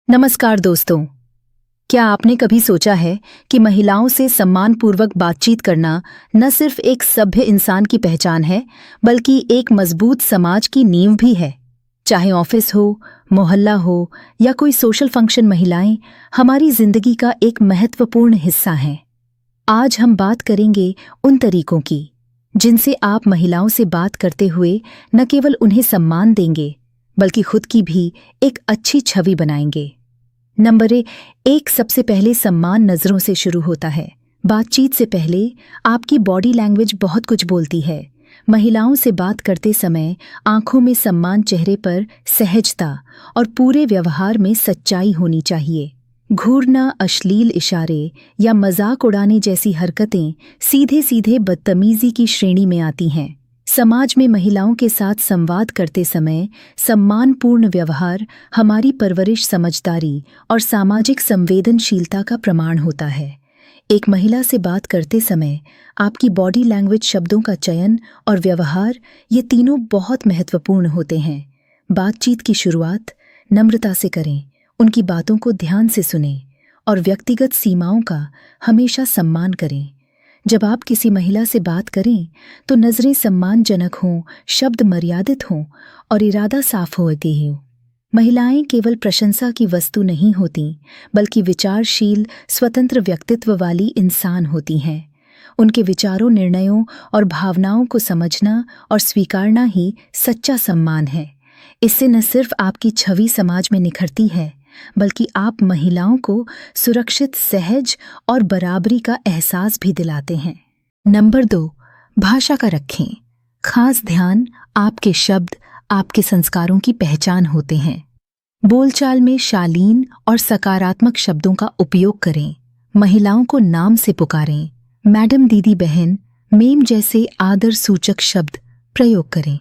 नमस्कार दोस्तों। क्या आपने कभी सोचा है कि महिलाओं से सम्मानपूर्वक बातचीत करना न सिर्फ एक सभ्य इंसान की पहचान है, बल्कि एक मजबूत समाज की नींव भी है। चाहे ऑफिस हो, मोहल्ला हो या कोई सोशल फंक्शन, महिलाएं हमारी जिंदगी का एक महत्वपूर्ण हिस्सा हैं। आज हम बात करेंगे उन तरीकों की जिनसे आप महिलाओं से बात करते हुए न केवल उन्हें सम्मान देंगे, बल्कि खुद की भी एक अच्छी छवि बनाएंगे। नंबर एक, सबसे पहले सम्मान नज़रों से शुरू होता है। बातचीत से पहले आपकी बॉडी लैंग्वेज बहुत कुछ बोलती है। महिलाओं से बात करते समय आंखों में सम्मान, चेहरे पर सहजता और पूरे व्यवहार में सच्चाई होनी चाहिए। घूरना, अश्लील इशारे या मजाक उड़ाने जैसी हरकतें सीधे सीधे बदतमीजी की श्रेणी में आती हैं। समाज में महिलाओं के साथ संवाद करते समय सम्मानपूर्ण व्यवहार हमारी परवरिश, समझदारी और सामाजिक संवेदनशीलता का प्रमाण होता है। एक महिला से बात करते समय आपकी बॉडी लैंग्वेज, शब्दों का चयन और व्यवहार, ये तीनों बहुत महत्वपूर्ण होते हैं। बातचीत की शुरुआत नम्रता से करें, उनकी बातों को ध्यान से सुनें और व्यक्तिगत सीमाओं का हमेशा सम्मान करें। जब आप किसी महिला से बात करें तो नज़रें सम्मानजनक हों, शब्द मर्यादित हों और इरादा साफ होते हो। महिलाएं केवल प्रशंसा की वस्तु नहीं होती, बल्कि विचारशील, स्वतंत्र व्यक्तित्व वाली इंसान होती हैं। उनके विचारों, निर्णयों और भावनाओं को समझना और स्वीकारना ही सच्चा सम्मान है। इससे न सिर्फ आपकी छवि समाज में निखरती है, बल्कि आप महिलाओं को सुरक्षित, सहज और बराबरी का एहसास भी दिलाते हैं। नंबर 2, भाषा का रखें खास ध्यान। आपके शब्द आपके संस्कारों की पहचान होते हैं। बोलचाल में शालीन और सकारात्मक शब्दों का उपयोग करें। महिलाओं को नाम से पुकारें, मैडम, दीदी, बहन, मेम जैसे आदर सूचक शब्द प्रयोग करें।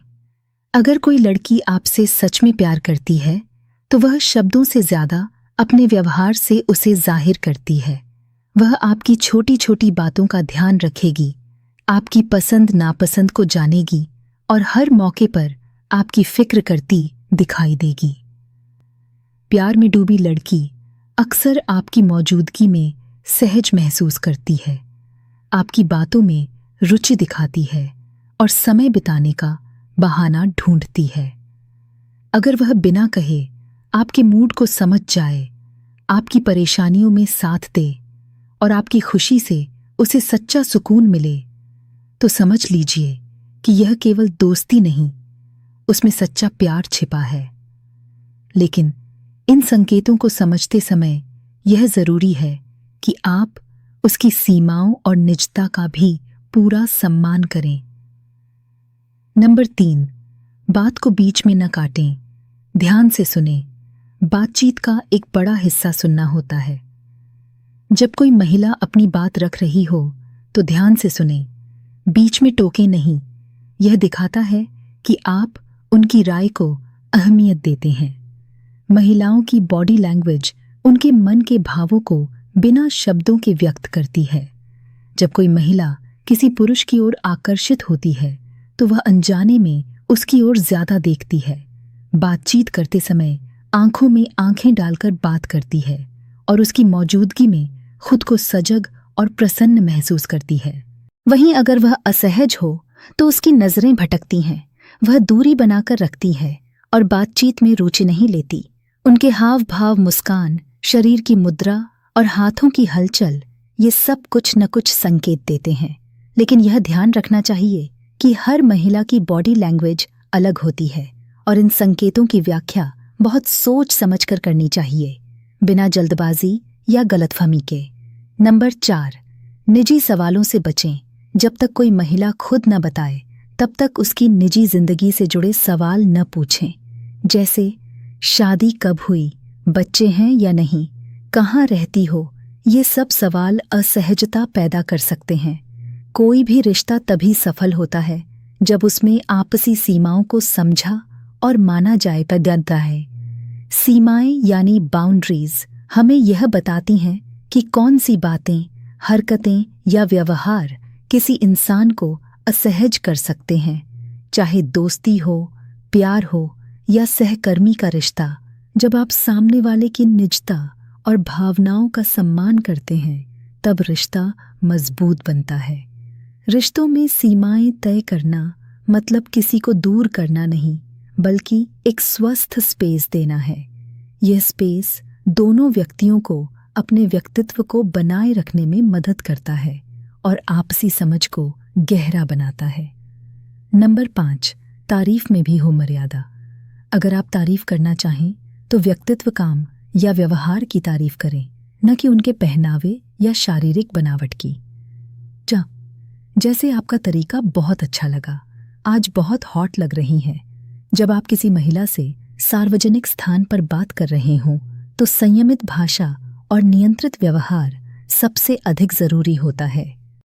अगर कोई लड़की आपसे सच में प्यार करती है तो वह शब्दों से ज्यादा अपने व्यवहार से उसे जाहिर करती है। वह आपकी छोटी छोटी बातों का ध्यान रखेगी, आपकी पसंद नापसंद को जानेगी और हर मौके पर आपकी फिक्र करती दिखाई देगी। प्यार में डूबी लड़की अक्सर आपकी मौजूदगी में सहज महसूस करती है, आपकी बातों में रुचि दिखाती है और समय बिताने का बहाना ढूंढती है। अगर वह बिना कहे आपके मूड को समझ जाए, आपकी परेशानियों में साथ दे और आपकी खुशी से उसे सच्चा सुकून मिले, तो समझ लीजिए कि यह केवल दोस्ती नहीं, उसमें सच्चा प्यार छिपा है। लेकिन इन संकेतों को समझते समय यह जरूरी है कि आप उसकी सीमाओं और निजता का भी पूरा सम्मान करें। नंबर 3, बात को बीच में न काटें, ध्यान से सुनें। बातचीत का एक बड़ा हिस्सा सुनना होता है। जब कोई महिला अपनी बात रख रही हो तो ध्यान से सुनें, बीच में टोकें नहीं। यह दिखाता है कि आप उनकी राय को अहमियत देते हैं। महिलाओं की बॉडी लैंग्वेज उनके मन के भावों को बिना शब्दों के व्यक्त करती है। जब कोई महिला किसी पुरुष की ओर आकर्षित होती है तो वह अनजाने में उसकी ओर ज्यादा देखती है। बातचीत करते समय आंखों में आंखें डालकर बात करती है और उसकी मौजूदगी में खुद को सजग और प्रसन्न महसूस करती है। वहीं अगर वह असहज हो तो उसकी नजरें भटकती हैं, वह दूरी बनाकर रखती है और बातचीत में रुचि नहीं लेती। उनके हाव भाव, मुस्कान, शरीर की मुद्रा और हाथों की हलचल, ये सब कुछ न कुछ संकेत देते हैं। लेकिन यह ध्यान रखना चाहिए कि हर महिला की बॉडी लैंग्वेज अलग होती है और इन संकेतों की व्याख्या बहुत सोच समझकर करनी चाहिए, बिना जल्दबाजी या गलतफहमी के। नंबर 4, निजी सवालों से बचें। जब तक कोई महिला खुद न बताए तब तक उसकी निजी जिंदगी से जुड़े सवाल न पूछें, जैसे शादी कब हुई, बच्चे हैं या नहीं, कहाँ रहती हो। ये सब सवाल असहजता पैदा कर सकते हैं। कोई भी रिश्ता तभी सफल होता है जब उसमें आपसी सीमाओं को समझा और माना जाता है। सीमाएं यानी बाउंड्रीज हमें यह बताती हैं कि कौन सी बातें, हरकतें या व्यवहार किसी इंसान को असहज कर सकते हैं। चाहे दोस्ती हो, प्यार हो या सहकर्मी का रिश्ता, जब आप सामने वाले की निजता और भावनाओं का सम्मान करते हैं तब रिश्ता मजबूत बनता है। रिश्तों में सीमाएं तय करना मतलब किसी को दूर करना नहीं, बल्कि एक स्वस्थ स्पेस देना है। यह स्पेस दोनों व्यक्तियों को अपने व्यक्तित्व को बनाए रखने में मदद करता है और आपसी समझ को गहरा बनाता है। नंबर 5, तारीफ में भी हो मर्यादा। अगर आप तारीफ करना चाहें तो व्यक्तित्व, काम या व्यवहार की तारीफ करें, न कि उनके पहनावे या शारीरिक बनावट की। जैसे आपका तरीका बहुत अच्छा लगा, आज बहुत हॉट लग रही हैं। जब आप किसी महिला से सार्वजनिक स्थान पर बात कर रहे हों तो संयमित भाषा और नियंत्रित व्यवहार सबसे अधिक जरूरी होता है।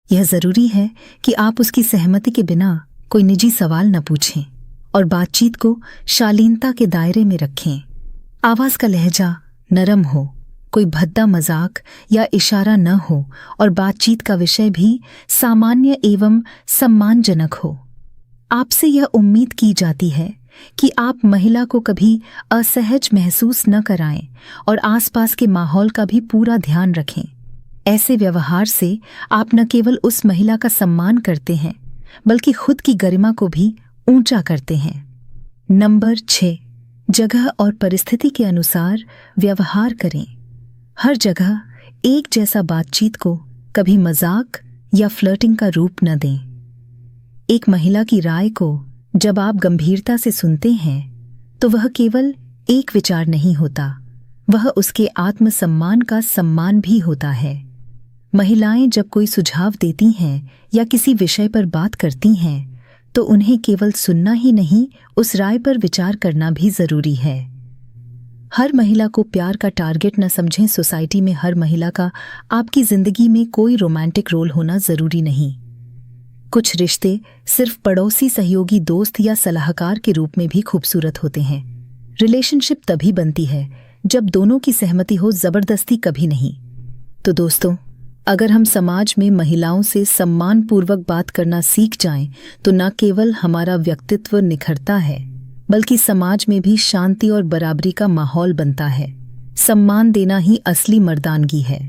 यह जरूरी है कि आप उसकी सहमति के बिना कोई निजी सवाल न पूछें और बातचीत को शालीनता के दायरे में रखें। आवाज का लहजा नरम हो, कोई भद्दा मजाक या इशारा न हो और बातचीत का विषय भी सामान्य एवं सम्मानजनक हो। आपसे यह उम्मीद की जाती है कि आप महिला को कभी असहज महसूस न कराएं और आसपास के माहौल का भी पूरा ध्यान रखें। ऐसे व्यवहार से आप न केवल उस महिला का सम्मान करते हैं, बल्कि खुद की गरिमा को भी ऊंचा करते हैं। नंबर 6, जगह और परिस्थिति के अनुसार व्यवहार करें। हर जगह एक जैसा बातचीत को कभी मजाक या फ्लर्टिंग का रूप न दें। एक महिला की राय को जब आप गंभीरता से सुनते हैं तो वह केवल एक विचार नहीं होता, वह उसके आत्मसम्मान का सम्मान भी होता है। महिलाएं जब कोई सुझाव देती हैं या किसी विषय पर बात करती हैं तो उन्हें केवल सुनना ही नहीं, उस राय पर विचार करना भी जरूरी है। हर महिला को प्यार का टारगेट न समझें। सोसाइटी में हर महिला का आपकी जिंदगी में कोई रोमांटिक रोल होना जरूरी नहीं। कुछ रिश्ते सिर्फ पड़ोसी, सहयोगी, दोस्त या सलाहकार के रूप में भी खूबसूरत होते हैं। रिलेशनशिप तभी बनती है जब दोनों की सहमति हो, जबरदस्ती कभी नहीं। तो दोस्तों, अगर हम समाज में महिलाओं से सम्मानपूर्वक बात करना सीख जाएं तो न केवल हमारा व्यक्तित्व निखरता है, बल्कि समाज में भी शांति और बराबरी का माहौल बनता है। सम्मान देना ही असली मर्दानगी है।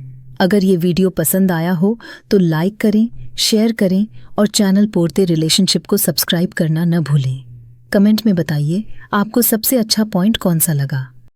अगर ये वीडियो पसंद आया हो तो लाइक करें, शेयर करें और चैनल पोरते रिलेशनशिप को सब्सक्राइब करना न भूलें। कमेंट में बताइए आपको सबसे अच्छा पॉइंट कौन सा लगा।